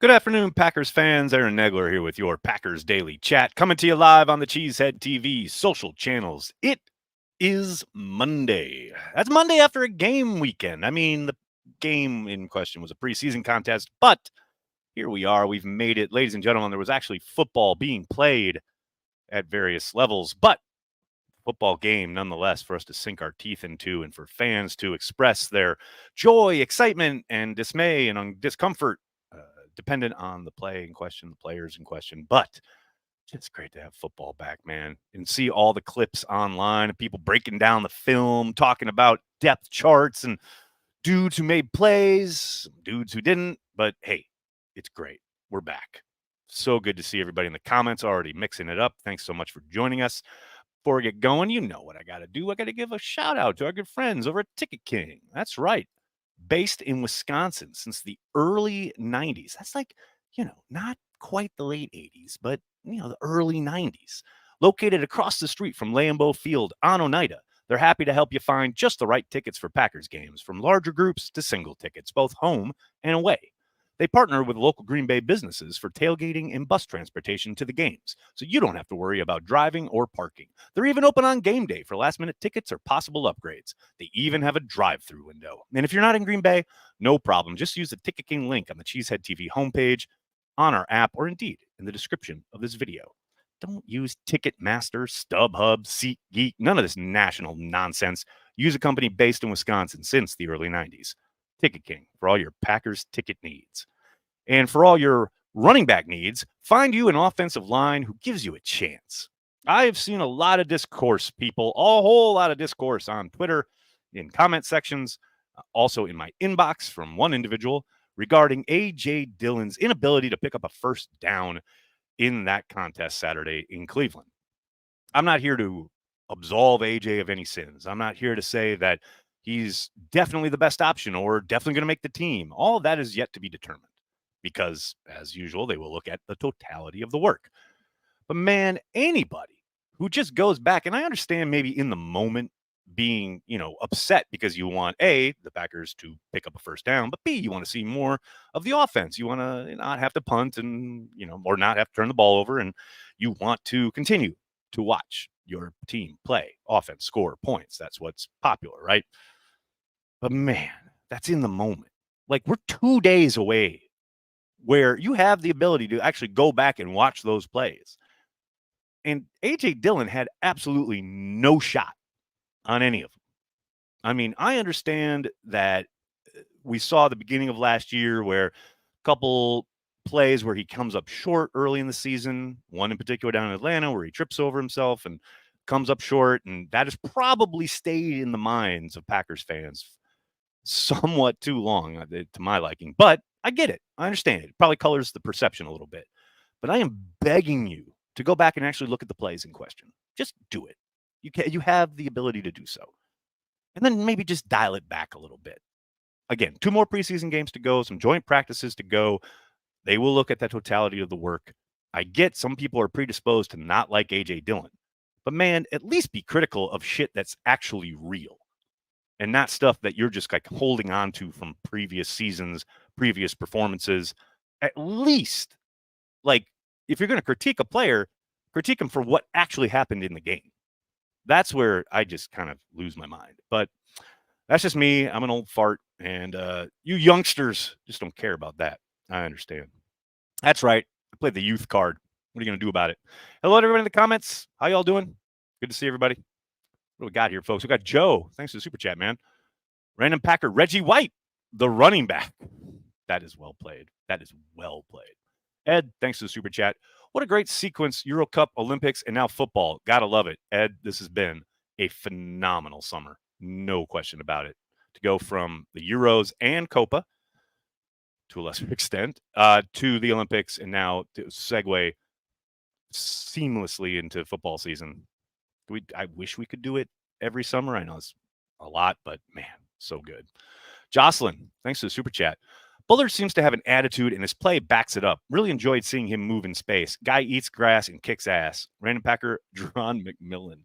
Good afternoon, Packers fans. Aaron Negler here with your Packers Daily Chat, coming to you live on the Cheesehead TV social channels. It is Monday. That's Monday after a game weekend. I mean, the game in question was a preseason contest, but here we are. We've made it. Ladies and gentlemen, there was actually football being played at various levels, but football game nonetheless for us to sink our teeth into and for fans to express their joy, excitement, and dismay and discomfort dependent on the play in question, the players in question. But it's great to have football back, man, and see all the clips online of people breaking down the film, talking about depth charts and dudes who made plays, dudes who didn't. But hey, it's great. We're back. So good to see everybody in the comments already mixing it up. Thanks so much for joining us. Before we get going, you know what I got to do. I got to give a shout out to our good friends over at Ticket King. That's right. Based in Wisconsin since the early 90s. That's like, not quite the late 80s, but, the early 90s. Located across the street from Lambeau Field on Oneida, they're happy to help you find just the right tickets for Packers games, from larger groups to single tickets, both home and away. They partner with local Green Bay businesses for tailgating and bus transportation to the games, so you don't have to worry about driving or parking. They're even open on game day for last-minute tickets or possible upgrades. They even have a drive-through window. And if you're not in Green Bay, no problem. Just use the Ticket King link on the Cheesehead TV homepage, on our app, or indeed in the description of this video. Don't use Ticketmaster, StubHub, SeatGeek, none of this national nonsense. Use a company based in Wisconsin since the early 90s. Ticket King for all your Packers ticket needs. And for all your running back needs, find you an offensive line who gives you a chance. I have seen a lot of discourse, people, a whole lot of discourse on Twitter, in comment sections, also in my inbox from one individual regarding AJ Dillon's inability to pick up a first down in that contest Saturday in Cleveland. I'm not here to absolve AJ of any sins. I'm not here to say that he's definitely the best option or definitely going to make the team. All of that is yet to be determined because, as usual, they will look at the totality of the work. But, man, anybody who just goes back, and I understand maybe in the moment being, upset because you want, A, the Packers to pick up a first down, but B, you want to see more of the offense. You want to not have to punt and, or not have to turn the ball over, and you want to continue to watch your team play offense, score points. That's what's popular, right? But man, that's in the moment. Like, we're 2 days away where you have the ability to actually go back and watch those plays. And AJ Dillon had absolutely no shot on any of them. I mean, I understand that we saw the beginning of last year where a couple plays where he comes up short early in the season, one in particular down in Atlanta where he trips over himself and comes up short, and that has probably stayed in the minds of Packers fans somewhat too long to my liking. But I get it. I understand it. It probably colors the perception a little bit. But I am begging you to go back and actually look at the plays in question. Just do it. You have the ability to do so. And then maybe just dial it back a little bit. Again, 2 more preseason games to go, some joint practices to go. They will look at the totality of the work. I get some people are predisposed to not like AJ Dillon. But man, at least be critical of shit that's actually real. And not stuff that you're just like holding on to from previous seasons, previous performances. At least, like, if you're going to critique a player, critique him for what actually happened in the game. That's where I just kind of lose my mind. But that's just me. I'm an old fart. And you youngsters just don't care about that. I understand. That's right. I played the youth card. What are you going to do about it? Hello, everybody in the comments. How y'all doing? Good to see everybody. What do we got here, folks? We got Joe. Thanks for the super chat, man. Random Packer, Reggie White, the running back. That is well played. That is well played. Ed, thanks to the super chat. What a great sequence. Euro Cup, Olympics, and now football. Gotta love it. Ed, this has been a phenomenal summer. No question about it. To go from the Euros and Copa, to a lesser extent, to the Olympics, and now to segue seamlessly into football season. I wish we could do it every summer. I know it's a lot, but man, so good. Jocelyn, thanks to the super chat. Bullard seems to have an attitude, and his play backs it up. Really enjoyed seeing him move in space. Guy eats grass and kicks ass. Random Packer, Dron McMillan.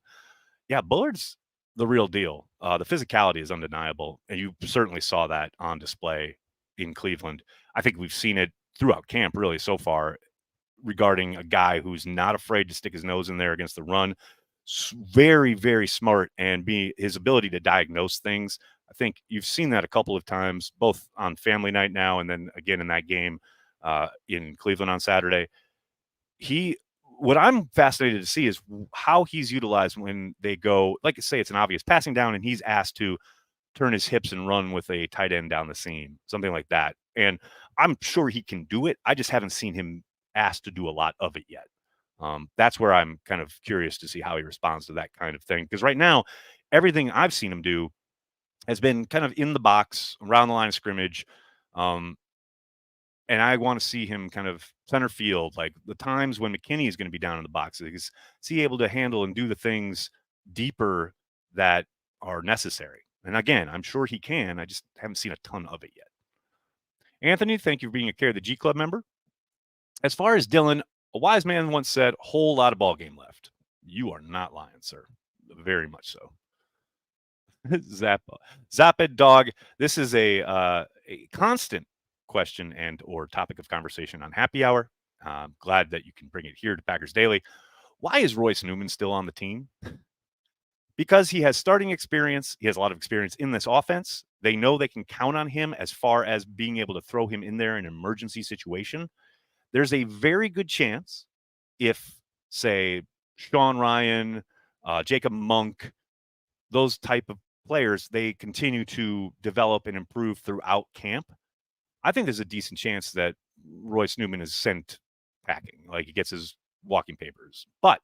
Yeah, Bullard's the real deal. The physicality is undeniable, and you certainly saw that on display in Cleveland. I think we've seen it throughout camp, really, so far, regarding a guy who's not afraid to stick his nose in there against the run. Very, very smart, and his ability to diagnose things. I think you've seen that a couple of times, both on family night now and then again in that game in Cleveland on Saturday. What I'm fascinated to see is how he's utilized when they go, like I say, it's an obvious passing down, and he's asked to turn his hips and run with a tight end down the seam, something like that. And I'm sure he can do it. I just haven't seen him asked to do a lot of it yet. That's where I'm kind of curious to see how he responds to that kind of thing. Because right now, everything I've seen him do has been kind of in the box, around the line of scrimmage. Um, and I want to see him kind of center field, like the times when McKinney is going to be down in the box. Is he able to handle and do the things deeper that are necessary? And again, I'm sure he can. I just haven't seen a ton of it yet. Anthony, thank you for being a Care of the G Club member. As far as Dillon, a wise man once said, whole lot of ball game left. You are not lying, sir. Very much so. Zapped dog. This is a constant question and or topic of conversation on Happy Hour. I'm glad that you can bring it here to Packers Daily. Why is Royce Newman still on the team? Because he has starting experience. He has a lot of experience in this offense. They know they can count on him as far as being able to throw him in there in an emergency situation. There's a very good chance if, say, Sean Ryan, Jacob Monk, those type of players, they continue to develop and improve throughout camp. I think there's a decent chance that Royce Newman is sent packing, like he gets his walking papers. But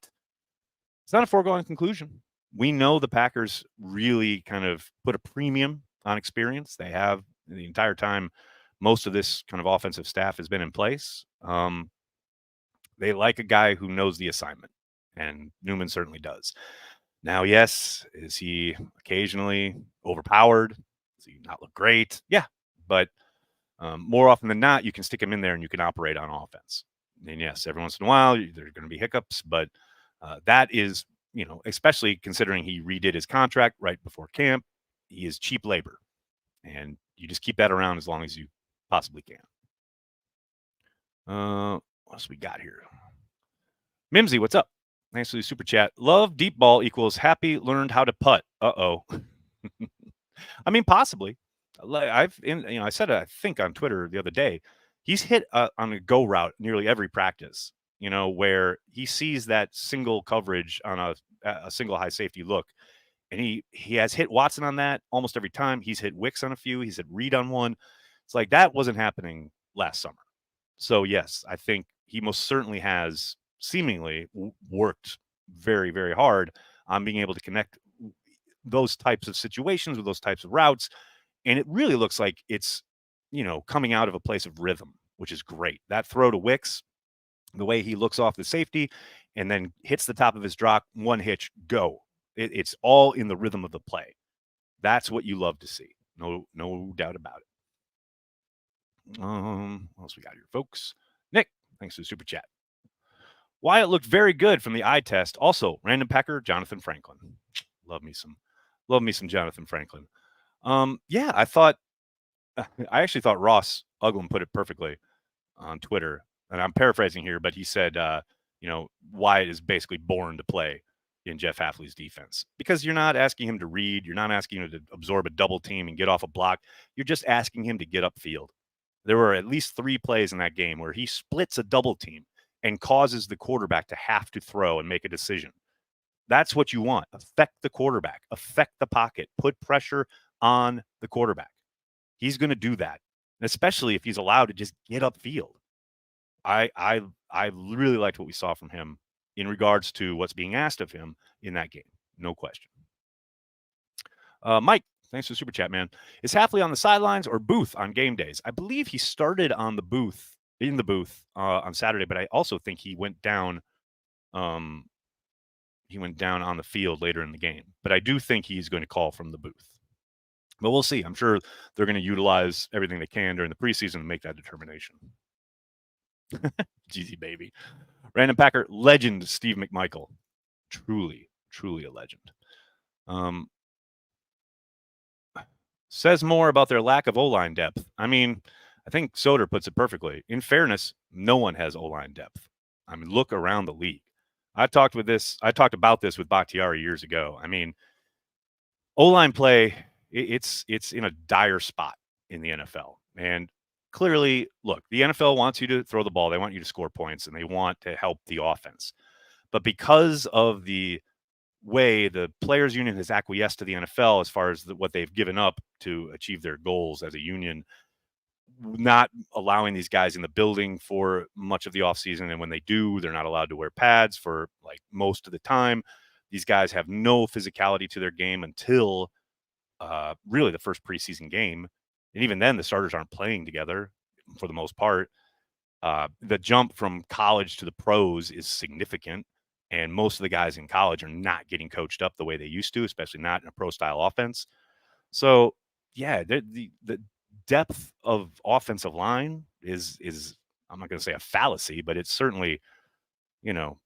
it's not a foregone conclusion. We know the Packers really kind of put a premium on experience. They have the entire time most of this kind of offensive staff has been in place. They like a guy who knows the assignment, and Newman certainly does. Now, yes, is he occasionally overpowered? Does he not look great? Yeah, but more often than not, you can stick him in there and you can operate on offense. And yes, every once in a while, there are going to be hiccups, but that is, especially considering he redid his contract right before camp, he is cheap labor. And you just keep that around as long as you possibly can. What else we got here? Mimsy, what's up? Thanks for the super chat. Love deep ball equals happy learned how to putt. Uh-oh. I mean, possibly. I said it, I think, on Twitter the other day. He's hit on a go route nearly every practice, where he sees that single coverage on a single high safety look. And he has hit Watson on that almost every time. He's hit Wicks on a few. He's hit Reed on one. It's like that wasn't happening last summer. So, yes, I think he most certainly has seemingly worked very, very hard on being able to connect those types of situations with those types of routes. And it really looks like it's, coming out of a place of rhythm, which is great. That throw to Wicks, the way he looks off the safety and then hits the top of his drop, one hitch, go. It's all in the rhythm of the play. That's what you love to see. No doubt about it. What else we got here, folks? Nick, thanks for the super chat. Wyatt looked very good from the eye test. Also, random Packer, Jonathan Franklin. Love me some Jonathan Franklin. Yeah, I actually thought Ross Uglum put it perfectly on Twitter, and I'm paraphrasing here, but he said, Wyatt is basically born to play in Jeff Hafley's defense because you're not asking him to read. You're not asking him to absorb a double team and get off a block. You're just asking him to get upfield. There were at least 3 plays in that game where he splits a double team and causes the quarterback to have to throw and make a decision. That's what you want. Affect the quarterback, affect the pocket, put pressure on the quarterback. He's going to do that, especially if he's allowed to just get upfield. I really liked what we saw from him in regards to what's being asked of him in that game. No question. Mike, thanks for the super chat, man. Is Hafley on the sidelines or booth on game days? I believe he started in the booth on Saturday, but I also think he went down. He went down on the field later in the game, but I do think he's going to call from the booth. But we'll see. I'm sure they're going to utilize everything they can during the preseason to make that determination. Jeezy baby. Random Packer legend Steve McMichael. Truly, truly a legend. Says more about their lack of O-line depth. I mean, I think Soder puts it perfectly. In fairness, no one has O-line depth. I mean, look around the league. I talked about this with Bakhtiari years ago. I mean, O-line play, it's in a dire spot in the NFL. And clearly, look, the NFL wants you to throw the ball. They want you to score points, and they want to help the offense. But because of the way the players union has acquiesced to the NFL as far as what they've given up to achieve their goals as a union, not allowing these guys in the building for much of the offseason. And when they do, they're not allowed to wear pads for like most of the time. These guys have no physicality to their game until really the first preseason game. And even then, the starters aren't playing together for the most part. The jump from college to the pros is significant. And most of the guys in college are not getting coached up the way they used to, especially not in a pro style offense. So, yeah, the depth of offensive line is I'm not going to say a fallacy, but it's certainly, you know,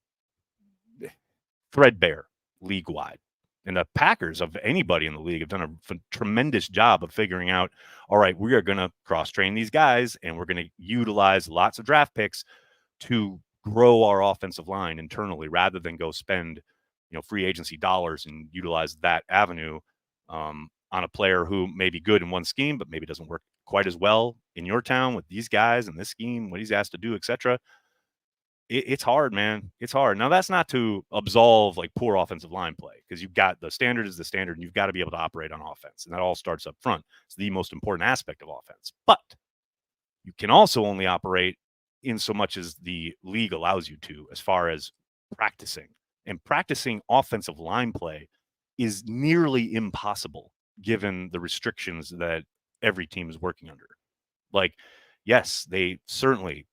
threadbare league wide. And the Packers of anybody in the league have done a tremendous job of figuring out, all right, we are going to cross train these guys and we're going to utilize lots of draft picks to grow our offensive line internally rather than go spend, free agency dollars and utilize that avenue on a player who may be good in one scheme, but maybe doesn't work quite as well in your town with these guys and this scheme, what he's asked to do, etc. It's hard, man. It's hard. Now, that's not to absolve like poor offensive line play because you've got the standard is the standard and you've got to be able to operate on offense. And that all starts up front. It's the most important aspect of offense. But you can also only operate in so much as the league allows you to, as far as practicing. And practicing offensive line play is nearly impossible given the restrictions that every team is working under. Like, yes, they certainly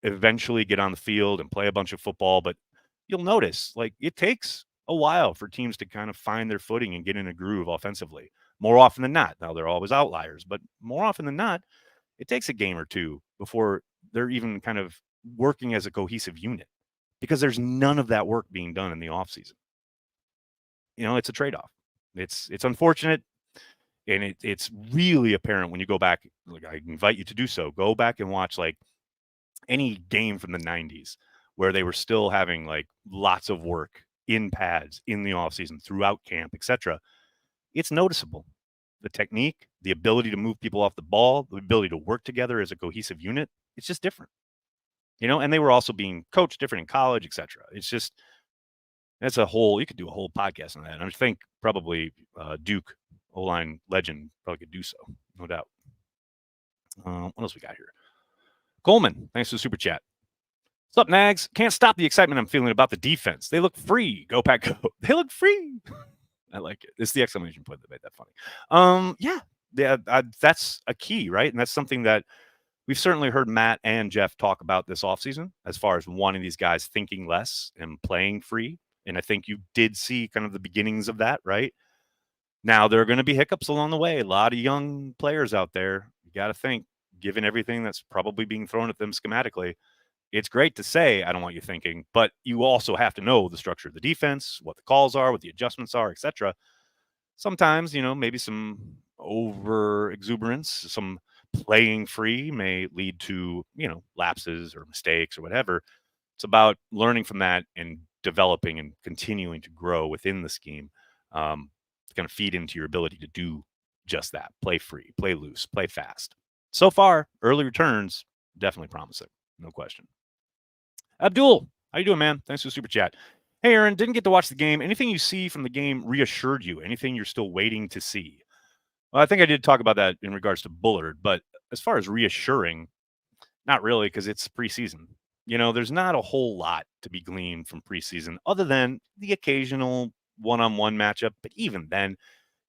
eventually get on the field and play a bunch of football, but you'll notice like it takes a while for teams to kind of find their footing and get in a groove offensively. More often than not. Now, there are always outliers, but more often than not, it takes a game or two before they're even kind of working as a cohesive unit because there's none of that work being done in the offseason. It's a trade-off. It's unfortunate, and it's really apparent when you go back. Like, I invite you to do so. Go back and watch like any game from the 90s where they were still having like lots of work in pads in the offseason throughout camp, etc. It's noticeable. The technique, the ability to move people off the ball, the ability to work together as a cohesive unit, it's just different. And they were also being coached different in college, etc. It's just, you could do a whole podcast on that. And I think probably Duke, O-line legend, probably could do so, no doubt. What else we got here? Coleman, thanks for the super chat. What's up, Nags? Can't stop the excitement I'm feeling about the defense. They look free. Go Pack, go. They look free. I like it. It's the exclamation point that made that funny. Yeah, that's a key, right? And that's something that we've certainly heard Matt and Jeff talk about this offseason as far as wanting these guys thinking less and playing free. And I think you did see kind of the beginnings of that, right? Now, there are going to be hiccups along the way. A lot of young players out there. You got to think, given everything that's probably being thrown at them schematically, it's great to say, I don't want you thinking, but you also have to know the structure of the defense, what the calls are, what the adjustments are, etc. Sometimes, maybe some over exuberance, some playing free may lead to, lapses or mistakes or whatever. It's about learning from that and developing and continuing to grow within the scheme. It's going to feed into your ability to do just that. Play free, play loose, play fast. So far, early returns, definitely promising. No question. Abdul, how you doing, man? Thanks for the super chat. Hey, Aaron, didn't get to watch the game. Anything you see from the game reassured you? Anything you're still waiting to see? Well, I think I did talk about that in regards to Bullard, but as far as reassuring, not really, because it's preseason. There's not a whole lot to be gleaned from preseason other than the occasional one-on-one matchup. But even then,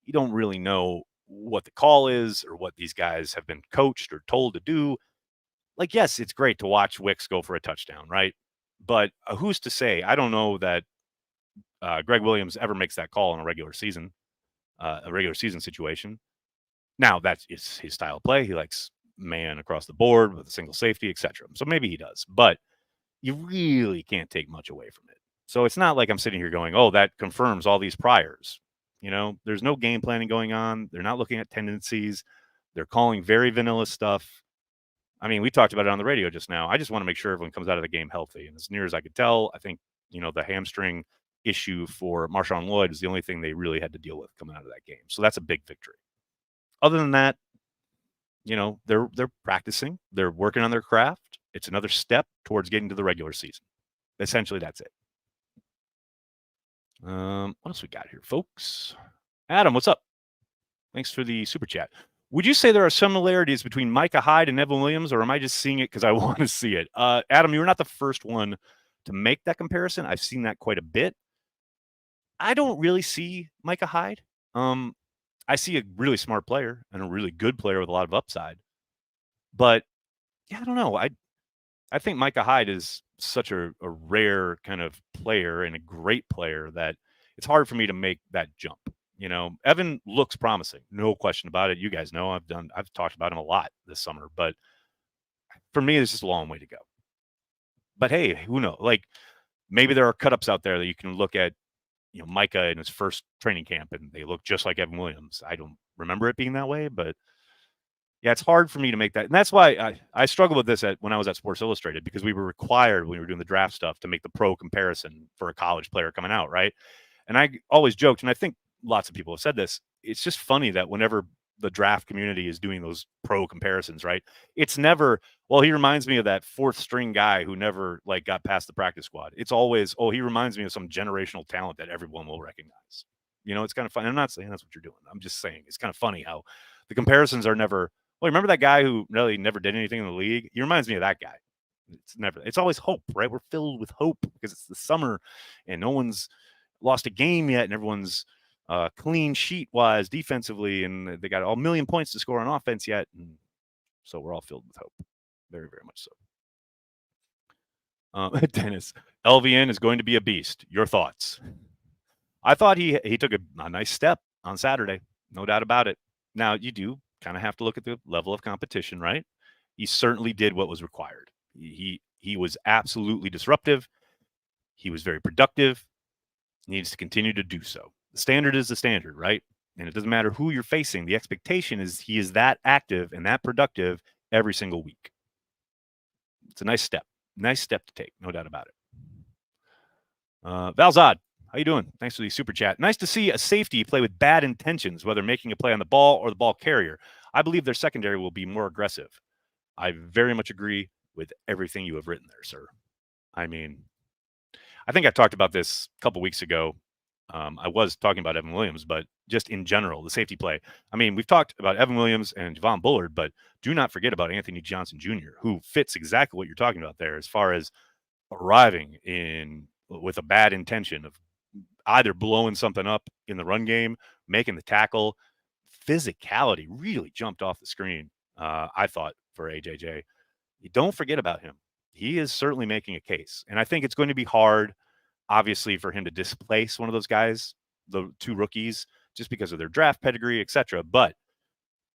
you don't really know what the call is or what these guys have been coached or told to do. Like, yes, it's great to watch Wicks go for a touchdown, right? But who's to say? I don't know that Greg Williams ever makes that call in a regular season situation. Now, that's his style of play. He likes man across the board with a single safety, etc. So maybe he does, but you really can't take much away from it. So it's not like I'm sitting here going, oh, that confirms all these priors. There's no game planning going on. They're not looking at tendencies. They're calling very vanilla stuff. I mean, we talked about it on the radio just now. I just want to make sure everyone comes out of the game healthy. And as near as I could tell, I think, the hamstring issue for Marshawn Lloyd is the only thing they really had to deal with coming out of that game. So that's a big victory. Other than that, they're practicing, they're working on their craft. It's another step towards getting to the regular season. Essentially, that's it. What else we got here, folks? Adam, what's up? Thanks for the super chat. Would you say there are similarities between Micah Hyde and Evan Williams, or am I just seeing it because I want to see it? Adam, you're not the first one to make that comparison. I've seen that quite a bit. I don't really see Micah Hyde. I see a really smart player and a really good player with a lot of upside. But yeah, I don't know. I think Micah Hyde is such a rare kind of player and a great player that it's hard for me to make that jump. Evan looks promising, no question about it. You guys know I've talked about him a lot this summer, but for me, it's just a long way to go. But hey, who knows? Like maybe there are cut-ups out there that you can look at, Micah in his first training camp and they look just like Evan Williams. I don't remember it being that way, but yeah, it's hard for me to make that. And that's why I struggled with this when I was at Sports Illustrated, because we were required when we were doing the draft stuff to make the pro comparison for a college player coming out, right? And I always joked, and I think lots of people have said this, it's just funny that whenever the draft community is doing those pro comparisons, right? It's never, well, he reminds me of that fourth string guy who never got past the practice squad. It's always, oh, he reminds me of some generational talent that everyone will recognize. It's kind of fun. I'm not saying that's what you're doing. I'm just saying it's kind of funny how the comparisons are never, well, remember that guy who really never did anything in the league? He reminds me of that guy. It's always hope, right? We're filled with hope because it's the summer and no one's lost a game yet and everyone's clean sheet wise defensively, and they got a million points to score on offense yet. And so we're all filled with hope. Very, very much so. Dennis, LVN is going to be a beast. Your thoughts? I thought he took a nice step on Saturday. No doubt about it. Now, you do kind of have to look at the level of competition, right? He certainly did what was required. He was absolutely disruptive. He was very productive. He needs to continue to do so. The standard is the standard, right? And it doesn't matter who you're facing. The expectation is he is that active and that productive every single week. It's a nice step. Nice step to take. No doubt about it. Valzad, how you doing? Thanks for the super chat. Nice to see a safety play with bad intentions, whether making a play on the ball or the ball carrier. I believe their secondary will be more aggressive. I very much agree with everything you have written there, sir. I mean, I think I talked about this a couple weeks ago. I was talking about Evan Williams, but just in general, the safety play. I mean, we've talked about Evan Williams and Javon Bullard, but do not forget about Anthony Johnson Jr., who fits exactly what you're talking about there as far as arriving in with a bad intention of either blowing something up in the run game, making the tackle. Physicality really jumped off the screen, I thought, for AJJ. You don't forget about him. He is certainly making a case. And I think it's going to be hard, obviously, for him to displace one of those guys, the two rookies, just because of their draft pedigree, etc. But,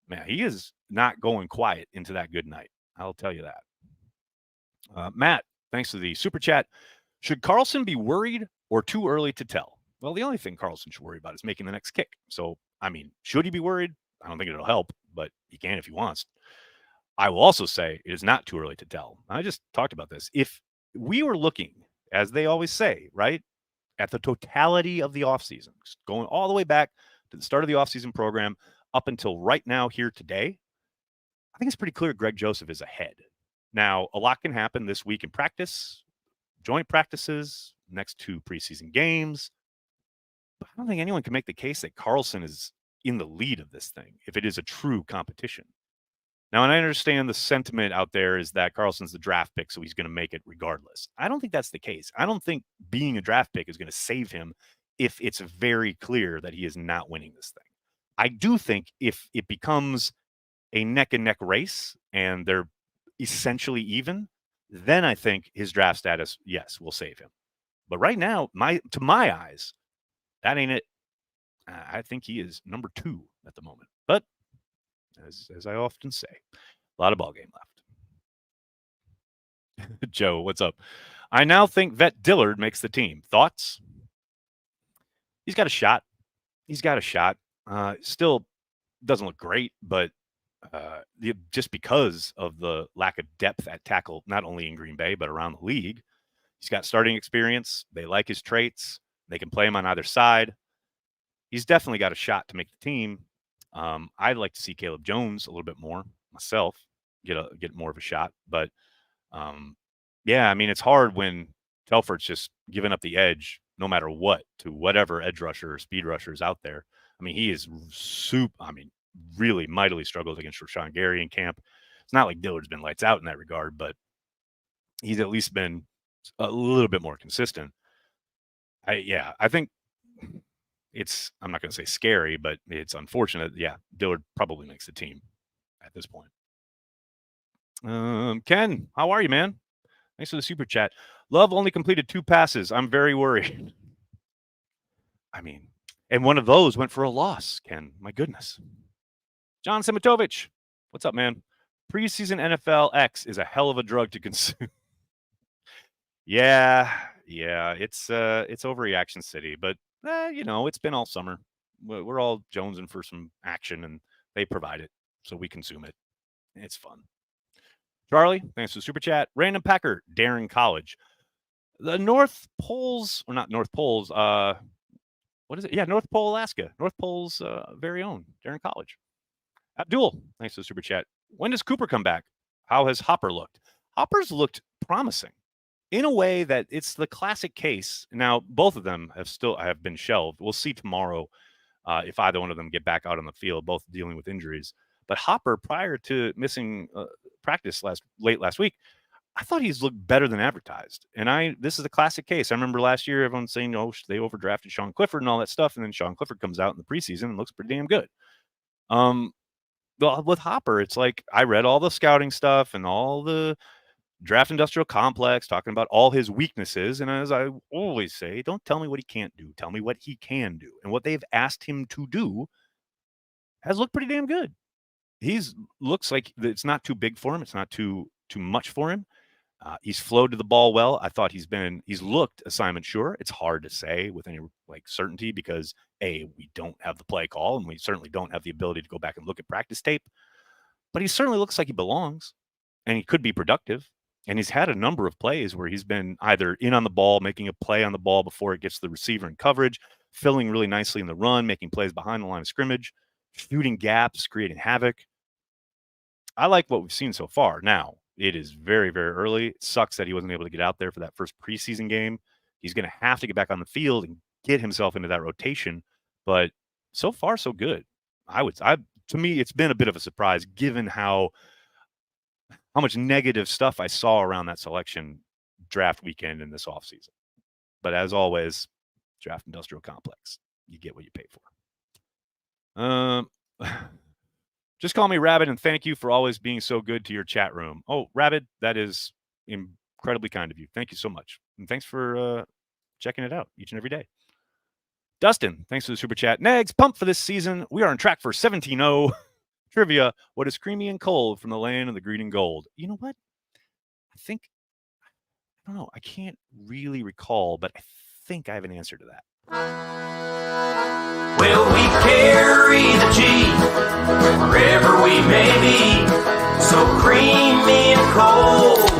man, he is not going quiet into that good night. I'll tell you that. Matt, thanks for the super chat. Should Carlson be worried or too early to tell? Well, the only thing Carlson should worry about is making the next kick. So, I mean, should he be worried? I don't think it'll help, but he can if he wants. I will also say it is not too early to tell. I just talked about this. If we were looking, as they always say, right, at the totality of the offseason, going all the way back to the start of the offseason program up until right now here today, I think it's pretty clear Greg Joseph is ahead. Now, a lot can happen this week in practice, joint practices, next two preseason games. But I don't think anyone can make the case that Carlson is in the lead of this thing if it is a true competition. Now, and I understand the sentiment out there is that Carlson's the draft pick, so he's going to make it regardless. I don't think that's the case. I don't think being a draft pick is going to save him if it's very clear that he is not winning this thing. I do think if it becomes a neck-and-neck race and they're essentially even, then I think his draft status, yes, will save him. But right now, to my eyes, that ain't it. I think he is number 2 at the moment. But as I often say, a lot of ball game left. Joe, what's up? I now think Vet Dillard makes the team. Thoughts? He's got a shot. Still doesn't look great, but just because of the lack of depth at tackle, not only in Green Bay, but around the league. He's got starting experience. They like his traits. They can play him on either side. He's definitely got a shot to make the team. I'd like to see Caleb Jones a little bit more myself, get more of a shot. But yeah, I mean, it's hard when Telford's just giving up the edge no matter what to whatever edge rusher or speed rusher is out there. I mean, he is really mightily struggled against Rashawn Gary in camp. It's not like Dillard's been lights out in that regard, but he's at least been a little bit more consistent. I think I'm not going to say scary, but it's unfortunate. Yeah, Dillard probably makes the team at this point. Ken, how are you, man? Thanks for the super chat. Love only completed 2 passes. I'm very worried. I mean, and one of those went for a loss, Ken. My goodness. John Simitovich, what's up, man? Preseason NFL X is a hell of a drug to consume. Yeah, it's overreaction city, but it's been all summer. We're all jonesing for some action, and they provide it, so we consume it. It's fun. Charlie, thanks for the super chat. Random Packer, Darren College. The North Poles, or not North Poles, what is it? Yeah, North Pole, Alaska. North Pole's very own, Darren College. Abdul, thanks for the super chat. When does Cooper come back? How has Hopper looked? Hopper's looked promising in a way that it's the classic case. Now, both of them have been shelved. We'll see tomorrow if either one of them get back out on the field, both dealing with injuries. But Hopper, prior to missing practice late last week, I thought he's looked better than advertised. And this is a classic case. I remember last year everyone saying, oh, they overdrafted Sean Clifford and all that stuff. And then Sean Clifford comes out in the preseason and looks pretty damn good. With Hopper, it's like I read all the scouting stuff and all the draft industrial complex talking about all his weaknesses. And as I always say, don't tell me what he can't do. Tell me what he can do. And what they've asked him to do has looked pretty damn good. Looks like it's not too big for him. It's not too much for him. He's flowed to the ball well. I thought he's looked assignment sure. It's hard to say with any certainty because we don't have the play call and we certainly don't have the ability to go back and look at practice tape. But he certainly looks like he belongs and he could be productive. And he's had a number of plays where he's been either in on the ball, making a play on the ball before it gets to the receiver in coverage, filling really nicely in the run, making plays behind the line of scrimmage, shooting gaps, creating havoc. I like what we've seen so far. Now, it is very, very early. It sucks that he wasn't able to get out there for that first preseason game. He's going to have to get back on the field and get himself into that rotation. But so far, so good. To me, it's been a bit of a surprise given how much negative stuff I saw around that selection draft weekend in this offseason. But as always, draft industrial complex. You get what you pay for. Just call me Rabbit and thank you for always being so good to your chat room. Oh, Rabbit, that is incredibly kind of you. Thank you so much. And thanks for checking it out each and every day. Dustin, thanks for the super chat. Nags, pumped for this season. We are on track for 17-0. Trivia, what is creamy and cold from the land of the green and gold? You know what? I don't know. I can't really recall, but I think I have an answer to that. Well, we carry the cheese wherever we may be, so creamy and cold,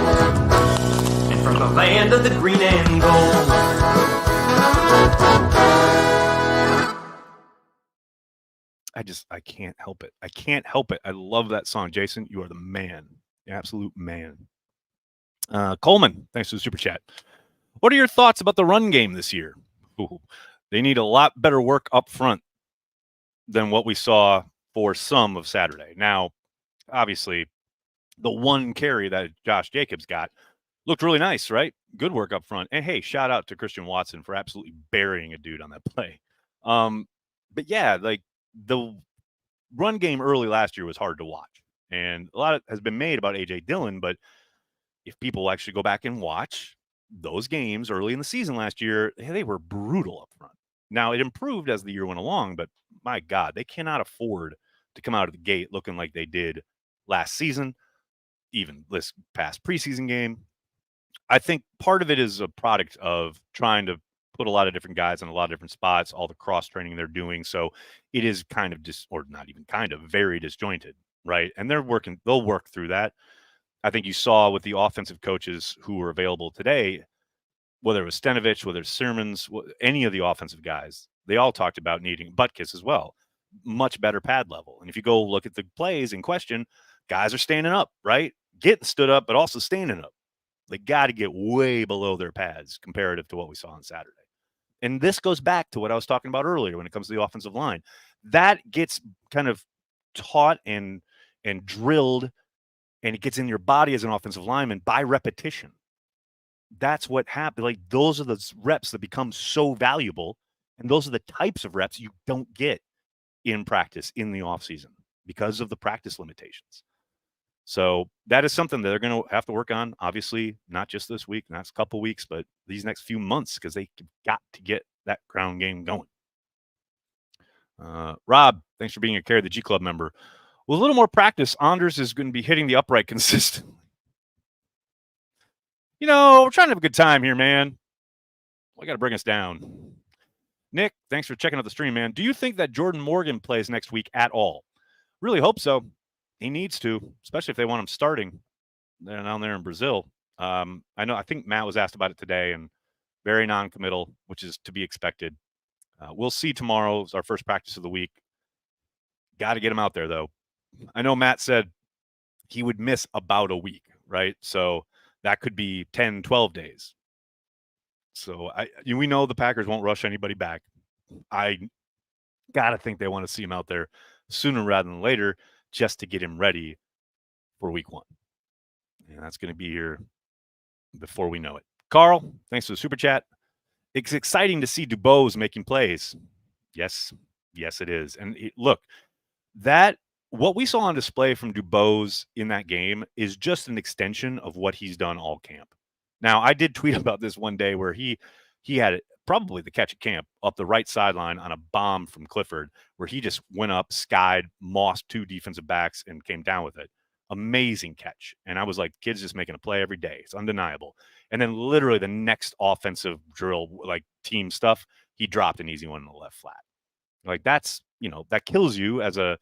and from the land of the green and gold. I can't help it. I can't help it. I love that song. Jason, you are the man. The absolute man. Coleman, thanks for the super chat. What are your thoughts about the run game this year? Ooh, they need a lot better work up front than what we saw for some of Saturday. Now, obviously, the one carry that Josh Jacobs got looked really nice, right? Good work up front. And hey, shout out to Christian Watson for absolutely burying a dude on that play. But yeah, the run game early last year was hard to watch. And a lot has been made about AJ Dillion, but if people actually go back and watch those games early in the season last year, they were brutal up front. Now, it improved as the year went along, but my God, they cannot afford to come out of the gate looking like they did last season, even this past preseason game. I think part of it is a product of trying to put a lot of different guys in a lot of different spots, all the cross training they're doing. So it is kind of very disjointed. right? And they'll work through that. I think you saw with the offensive coaches who were available today, whether it was Stenovich, whether it's Sermons, any of the offensive guys, they all talked about needing Butkus as well, much better pad level. And if you go look at the plays in question, guys are standing up, right? Getting stood up, but also standing up. They got to get way below their pads comparative to what we saw on Saturday. And this goes back to what I was talking about earlier when it comes to the offensive line. That gets kind of taught and drilled, and it gets in your body as an offensive lineman by repetition. That's what happened. Like, those are the reps that become so valuable, and those are the types of reps you don't get in practice in the offseason because of the practice limitations. So that is something that they're going to have to work on, obviously, not just this week, next couple weeks, but these next few months, because they've got to get that ground game going. Rob, thanks for being a Carry the G Club member. With a little more practice, Anders is going to be hitting the upright consistently. You know, we're trying to have a good time here, man. I got to bring us down. Nick, thanks for checking out the stream, man. Do you think that Jordan Morgan plays next week at all? Really hope so. He needs to, especially if they want him starting down there in Brazil. I think Matt was asked about it today, and very non-committal, which is to be expected. We'll see tomorrow. It's our first practice of the week. Got to get him out there, though. I know Matt said he would miss about a week, right? So that could be 10, 12 days. So we know the Packers won't rush anybody back. I got to think they want to see him out there sooner rather than later just to get him ready for week 1. And that's going to be here before we know it. Carl, thanks for the super chat. It's exciting to see Dubose making plays. Yes, it is. And look, what we saw on display from Dubose in that game is just an extension of what he's done all camp. Now, I did tweet about this one day where he had probably the catch at camp up the right sideline on a bomb from Clifford, where he just went up, skied, mossed 2 defensive backs, and came down with it. Amazing catch. And I was like, kid's just making a play every day. It's undeniable. And then literally the next offensive drill, like team stuff, he dropped an easy one in the left flat. Like, that's, that kills you as a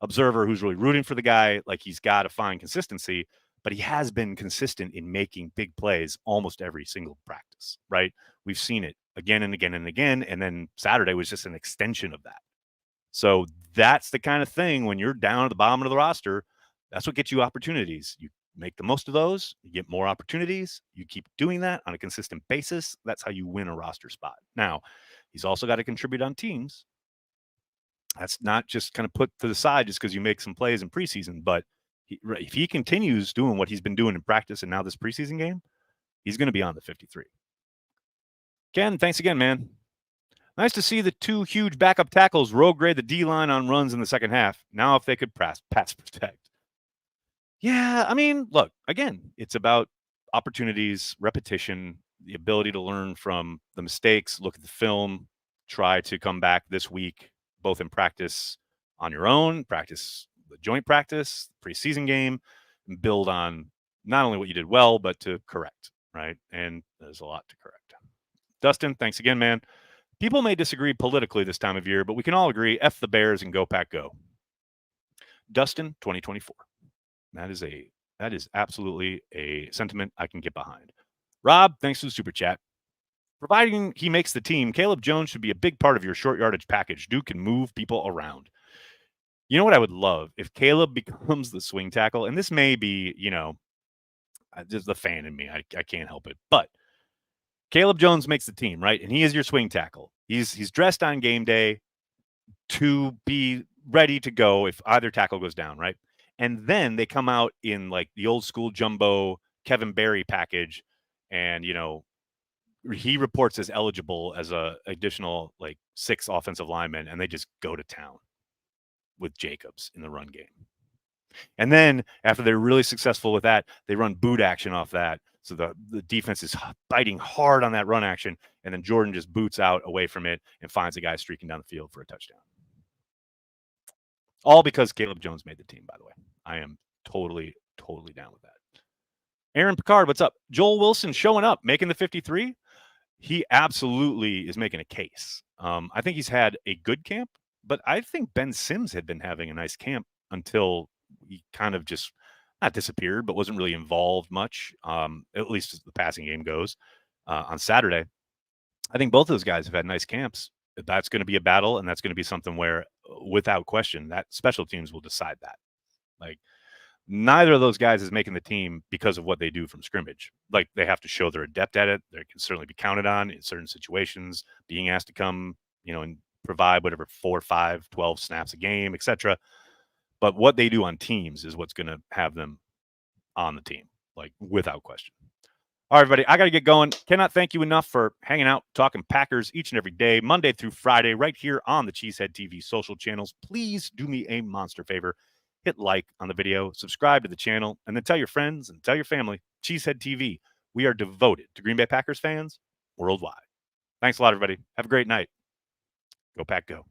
observer who's really rooting for the guy. Like, he's got to find consistency, but he has been consistent in making big plays almost every single practice, right? We've seen it again and again and again. And then Saturday was just an extension of that. So that's the kind of thing when you're down at the bottom of the roster, that's what gets you opportunities. You make the most of those, you get more opportunities, you keep doing that on a consistent basis. That's how you win a roster spot. Now, he's also got to contribute on teams. That's not just kind of put to the side just because you make some plays in preseason, but if he continues doing what he's been doing in practice and now this preseason game, he's going to be on the 53. Ken, thanks again, man. Nice to see the 2 huge backup tackles road grade the D-line on runs in the second half. Now if they could pass protect. Yeah, I mean, look, again, it's about opportunities, repetition, the ability to learn from the mistakes, look at the film, try to come back this week, both in practice on your own, practice the joint practice, preseason game, and build on not only what you did well, but to correct, right? And there's a lot to correct. Dustin, thanks again, man. People may disagree politically this time of year, but we can all agree, F the Bears and go Pack go. Dustin, 2024. That is absolutely a sentiment I can get behind. Rob, thanks for the super chat. Providing he makes the team, Caleb Jones should be a big part of your short yardage package. Duke can move people around. You know what I would love? If Caleb becomes the swing tackle, and this may be, just the fan in me. I can't help it. But Caleb Jones makes the team, right? And he is your swing tackle. He's dressed on game day to be ready to go if either tackle goes down, right? And then they come out in like the old school jumbo Kevin Barry package, and he reports as eligible as a additional like 6 offensive linemen, and they just go to town with Jacobs in the run game. And then after they're really successful with that, they run boot action off that. So the defense is biting hard on that run action, and then Jordan just boots out away from it and finds a guy streaking down the field for a touchdown. All because Caleb Jones made the team, by the way. I am totally down with that. Aaron Picard, what's up? Joel Wilson showing up, making the 53. He absolutely is making a case. I think he's had a good camp, but I think Ben Sims had been having a nice camp until he kind of just not disappeared, but wasn't really involved much, at least as the passing game goes. On Saturday, I think both those guys have had nice camps. That's going to be a battle, and that's going to be something where, without question, that special teams will decide that. Like, neither of those guys is making the team because of what they do from scrimmage. Like, they have to show they're adept at it. They can certainly be counted on in certain situations, being asked to come, and provide whatever 4, 5, 12 snaps a game, etc. But what they do on teams is what's going to have them on the team, like, without question. All right, everybody, I got to get going. Cannot thank you enough for hanging out, talking Packers each and every day, Monday through Friday, right here on the Cheesehead TV social channels. Please do me a monster favor. Hit like on the video, subscribe to the channel, and then tell your friends and tell your family. Cheesehead TV. We are devoted to Green Bay Packers fans worldwide. Thanks a lot, everybody. Have a great night. Go Pack, go.